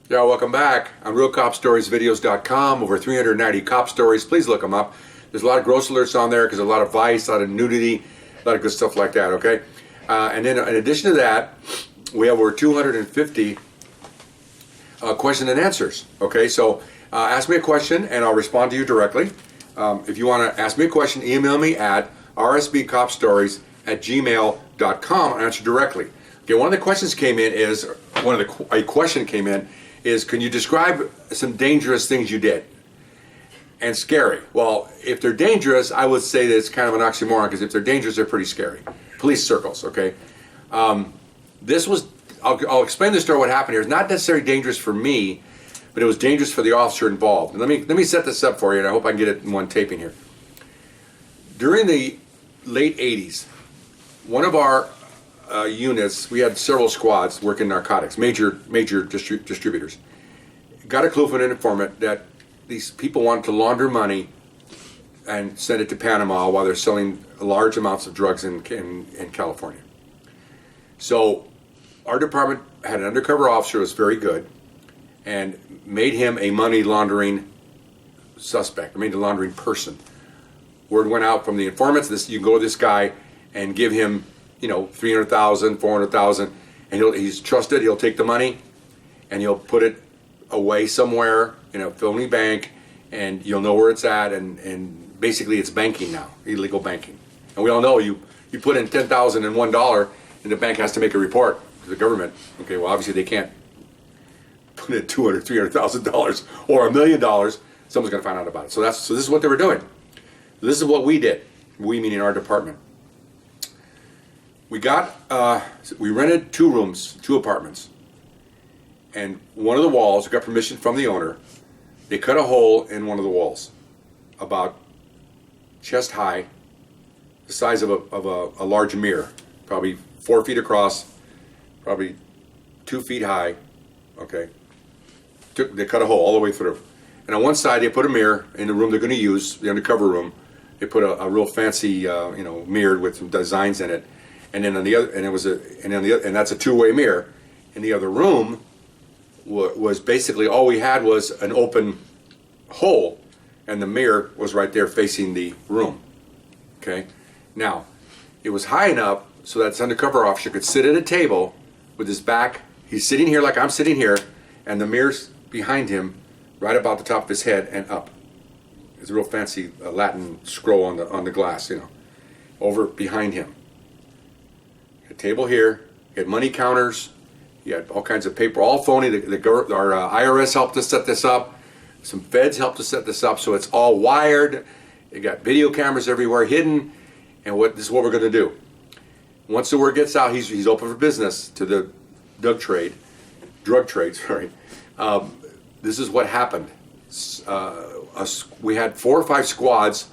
Yeah, welcome back on RealCopStoriesVideos.com. Over 390 cop stories. Please look them up. There's a lot of gross alerts on there because a lot of vice, a lot of nudity, a lot of good stuff like that, okay? And then in addition to that, we have over 250 question and answers, okay? So ask me a question and I'll respond to you directly. If you want to ask me a question, email me at rsbcopstories@gmail.com and answer directly. Okay, one of the questions came in is, a question came in is, can you describe some dangerous things you did? And scary. Well, if they're dangerous, I would say that it's kind of an oxymoron, because if they're dangerous, they're pretty scary. Police circles, okay? This was, I'll explain the story, what happened here. It's not necessarily dangerous for me, but it was dangerous for the officer involved. And let me set this up for you, and I hope I can get it in one taping here. During the late 80s, one of our units, we had several squads working narcotics, major distributors. Got a clue from an informant that these people wanted to launder money and send it to Panama while they're selling large amounts of drugs in California. So our department had an undercover officer who was very good and made him a money laundering suspect, made a laundering person. Word went out from the informants, you can go to this guy and give him, you know, $300,000, $400,000, and he's trusted. He'll take the money and he'll put it away somewhere in a phony bank, and you'll know where it's at, and basically it's banking now, illegal banking. And we all know you put in $10,001 and the bank has to make a report to the government. Okay, well obviously they can't put in $200,000, $300,000 or $1 million. Someone's going to find out about it. So this is what they were doing. This is what we did. We meaning our department. We rented 2 rooms, 2 apartments, and one of the walls, we got permission from the owner, they cut a hole in one of the walls, about chest high, the size of a large mirror, probably 4 feet across, probably 2 feet high, okay. They cut a hole all the way through. And on one side they put a mirror in the room they're going to use, the undercover room. They put a real fancy, mirror with some designs in it. And then on the other, and that's a 2-way mirror. In the other room was basically all we had was an open hole, and the mirror was right there facing the room. Okay, now it was high enough so that this undercover officer could sit at a table with his back. He's sitting here like I'm sitting here, and the mirror's behind him, right about the top of his head and up. It's a real fancy Latin scroll on the glass, over behind him. A table here, he had money counters, he had all kinds of paper, all phony. Our IRS helped us set this up, some feds helped us set this up, so it's all wired. You got video cameras everywhere hidden, and this is what we're going to do. Once the word gets out, he's open for business to the drug trade, sorry. This is what happened. We had 4 or 5 squads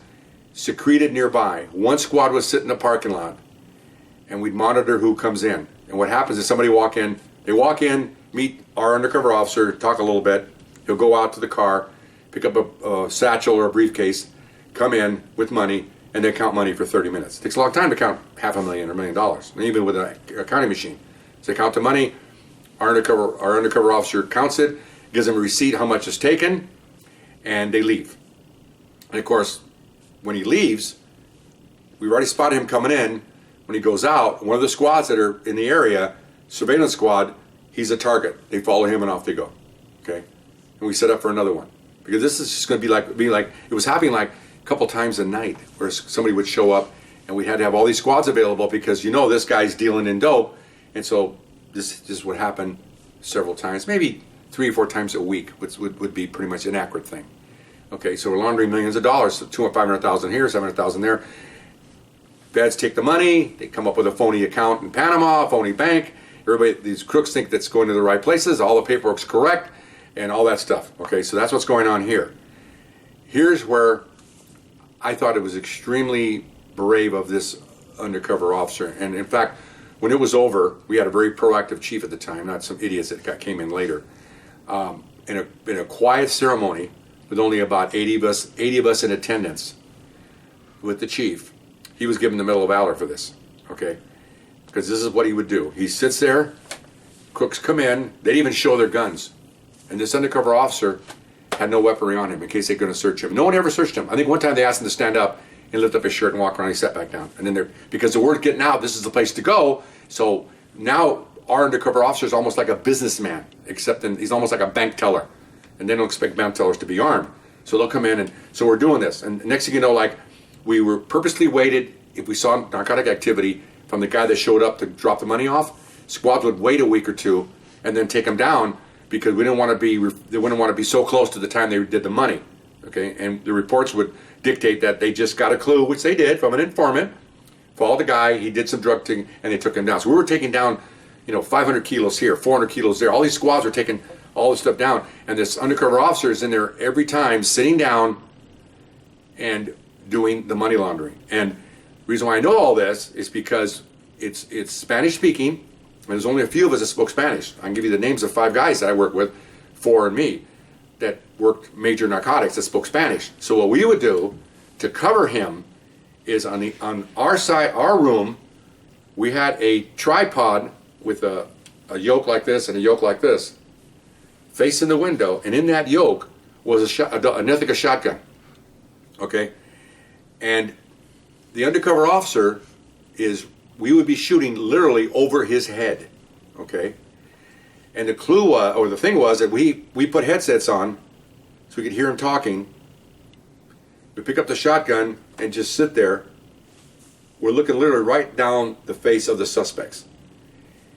secreted nearby. One squad was sitting in the parking lot, and we'd monitor who comes in. And what happens is they walk in, meet our undercover officer, talk a little bit. He'll go out to the car, pick up a satchel or a briefcase, come in with money, and then count money for 30 minutes. It takes a long time to count $500,000 or $1 million, and even with a counting machine. So they count the money, our undercover officer counts it, gives them a receipt how much is taken, and they leave. And of course, when he leaves, we already spotted him coming in. When he goes out, one of the squads that are in the area, surveillance squad, he's a target. They follow him and off they go. Okay, and we set up for another one, because this is just going to be like it was happening like a couple times a night, where somebody would show up, and we had to have all these squads available because this guy's dealing in dope, and so this would happen several times, maybe 3 or 4 times a week, which would be pretty much an accurate thing. Okay, so we're laundering millions of dollars, so $500,000 here, $700,000 there. Feds take the money, they come up with a phony account in Panama, a phony bank. These crooks think that's going to the right places, all the paperwork's correct, and all that stuff. Okay, so that's what's going on here. Here's where I thought it was extremely brave of this undercover officer. And in fact, when it was over, we had a very proactive chief at the time, not some idiots that came in later. In a quiet ceremony with only about 80 of us in attendance with the chief, he was given the Medal of Valor for this, okay? Because this is what he would do. He sits there, crooks come in, they didn't even show their guns. And this undercover officer had no weaponry on him in case they're going to search him. No one ever searched him. I think one time they asked him to stand up and lift up his shirt and walk around. He sat back down. And then because the word's getting out, this is the place to go. So now our undercover officer is almost like a businessman, except he's almost like a bank teller. And they don't expect bank tellers to be armed. So they'll come in, and so we're doing this. And next thing you know, like, we were purposely waited. If we saw narcotic activity from the guy that showed up to drop the money off, squads would wait a week or two and then take him down, because we didn't want to be, they wouldn't want to be so close to the time they did the money, okay? And the reports would dictate that they just got a clue, which they did, from an informant, followed the guy, he did some drug thing, and they took him down. So we were taking down, 500 kilos here, 400 kilos there. All these squads were taking all this stuff down, and this undercover officer is in there every time, sitting down and doing the money laundering. And the reason why I know all this is because it's Spanish speaking. And there's only a few of us that spoke Spanish. I can give you the names of 5 guys that I worked with, 4 and me, that worked major narcotics that spoke Spanish. So what we would do to cover him is on our side, our room, we had a tripod with a yoke like this and a yoke like this, facing the window, and in that yoke was a shotgun. Okay, and the undercover officer we would be shooting literally over his head, okay? And the clue, or the thing was that we put headsets on so we could hear him talking. We pick up the shotgun and just sit there. We're looking literally right down the face of the suspects.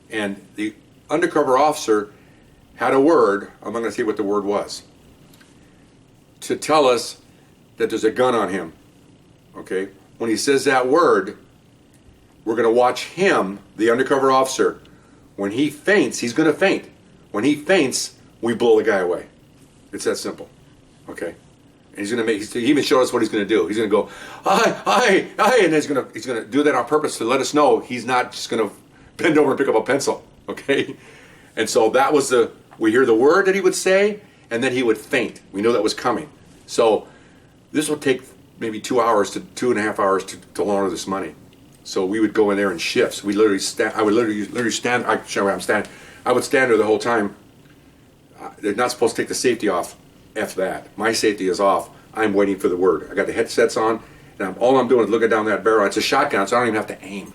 And the undercover officer had a word, I'm not going to say what the word was, to tell us that there's a gun on him, okay? When he says that word, we're going to watch him, the undercover officer. When he faints, he's going to faint. When he faints, we blow the guy away. It's that simple. Okay? And he's going to he even showed us what he's going to do. He's going to go, aye, and he's going to do that on purpose to let us know he's not just going to bend over and pick up a pencil. Okay? And so that was we hear the word that he would say, and then he would faint. We know that was coming. So this would take maybe 2 hours to 2.5 hours to launder this money. So we would go in there in shifts. We literally stand. I would literally stand. I show where I'm standing. I would stand there the whole time. They're not supposed to take the safety off. F that. My safety is off. I'm waiting for the word. I got the headsets on, and all I'm doing is looking down that barrel. It's a shotgun, so I don't even have to aim.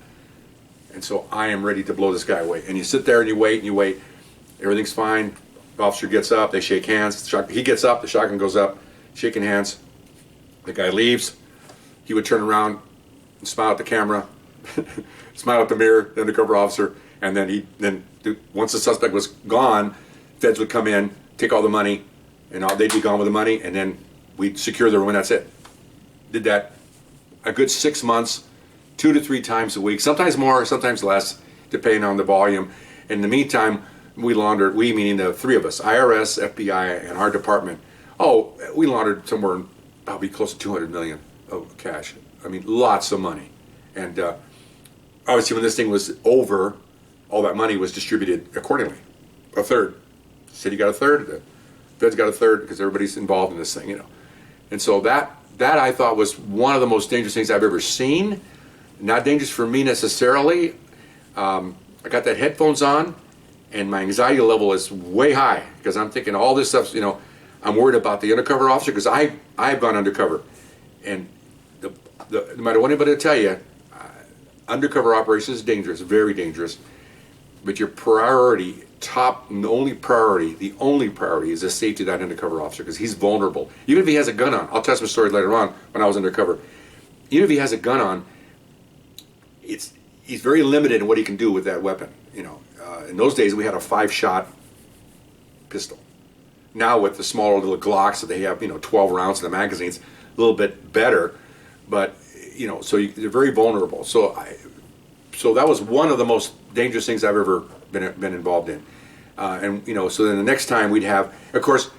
And so I am ready to blow this guy away. And you sit there and you wait and you wait. Everything's fine. The officer gets up. They shake hands. He gets up. The shotgun goes up. Shaking hands. The guy leaves. He would turn around and smile at the camera. Smile at the mirror, the undercover officer, and then once the suspect was gone, feds would come in, take all the money, and they'd be gone with the money, and then we'd secure the room, and that's it. Did that a good 6 months, 2 to 3 times a week, sometimes more, sometimes less, depending on the volume. In the meantime, we laundered, we meaning the 3 of us, IRS, FBI, and our department. We laundered somewhere probably close to 200 million of cash. I mean, lots of money. And obviously, when this thing was over, all that money was distributed accordingly. A third. The city got a third. The feds got a third because everybody's involved in this thing, And so that I thought was one of the most dangerous things I've ever seen. Not dangerous for me necessarily. I got that headphones on, and my anxiety level is way high because I'm thinking all this stuff. I'm worried about the undercover officer because I've gone undercover, and no matter what anybody will tell you, undercover operation is dangerous, very dangerous. But your priority, the only priority is the safety of that undercover officer because he's vulnerable. Even if he has a gun on, I'll tell some story later on when I was undercover. Even if he has a gun on, he's very limited in what he can do with that weapon. In those days we had a 5-shot pistol. Now with the smaller little Glocks that they have, 12 rounds in the magazines, a little bit better. But so they're very vulnerable. So that was one of the most dangerous things I've ever been involved in. So then the next time we'd have, of course,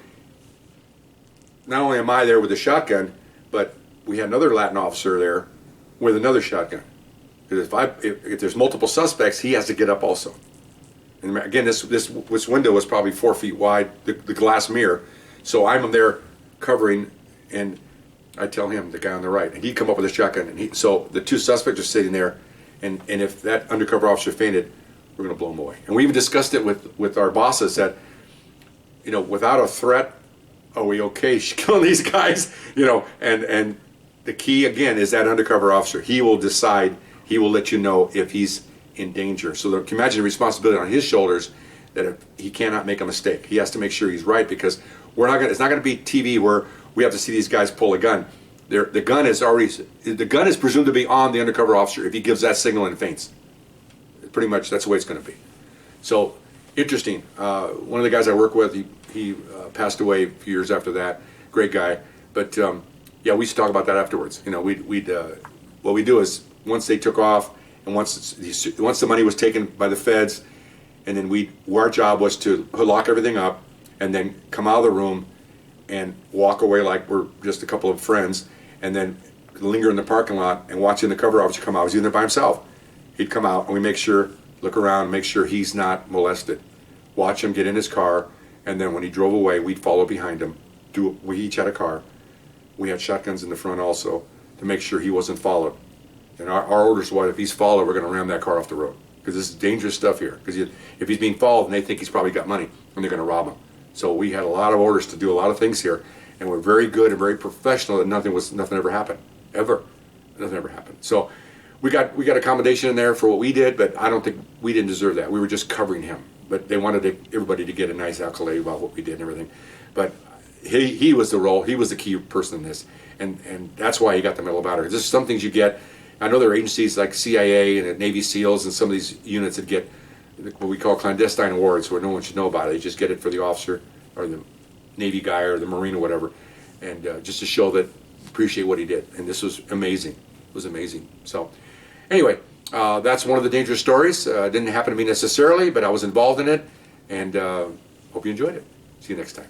not only am I there with a shotgun, but we had another Latin officer there with another shotgun. Because if there's multiple suspects, he has to get up also. And again, this window was probably 4 feet wide, the glass mirror. So I'm there covering, and I tell him, the guy on the right, and he'd come up with a shotgun, and so the 2 suspects are sitting there, and if that undercover officer fainted, we're going to blow him away. And we even discussed it with our bosses that without a threat, are we okay killing these guys? And the key again is that undercover officer. He will decide. He will let you know if he's in danger. So you can imagine the responsibility on his shoulders that if he cannot make a mistake. He has to make sure he's right, because it's not going to be TV where we have to see these guys pull a gun. The gun is presumed to be on the undercover officer if he gives that signal and faints. Pretty much that's the way it's going to be. So interesting. One of the guys I work with, he passed away a few years after that. Great guy. But yeah, we used to talk about that afterwards. What we do is once they took off, and once the money was taken by the feds, and then our job was to lock everything up, and then come out of the room and walk away like we're just a couple of friends, and then linger in the parking lot and watch the undercover officer come out. He was in there by himself. He'd come out, and we look around, make sure he's not molested. Watch him get in his car, and then when he drove away, we'd follow behind him. We each had a car. We had shotguns in the front also to make sure he wasn't followed. And our orders was, if he's followed, we're going to ram that car off the road, because this is dangerous stuff here. Because if he's being followed and they think he's probably got money, and they're going to rob him. So we had a lot of orders to do a lot of things here, and we're very good and very professional. And nothing ever happened, ever. Nothing ever happened. So we got accommodation in there for what we did, but I don't think we didn't deserve that. We were just covering him, but they wanted everybody to get a nice accolade about what we did and everything. But he was the role. He was the key person in this, and that's why he got the Medal of Honor. There's some things you get. I know there are agencies like CIA and Navy SEALs and some of these units that get what we call clandestine awards, where no one should know about it. They just get it for the officer or the Navy guy or the Marine or whatever, and just to show that appreciate what he did. And this was amazing. It was amazing. So anyway, that's one of the dangerous stories. Didn't happen to me necessarily, but I was involved in it, and hope you enjoyed it. See you next time.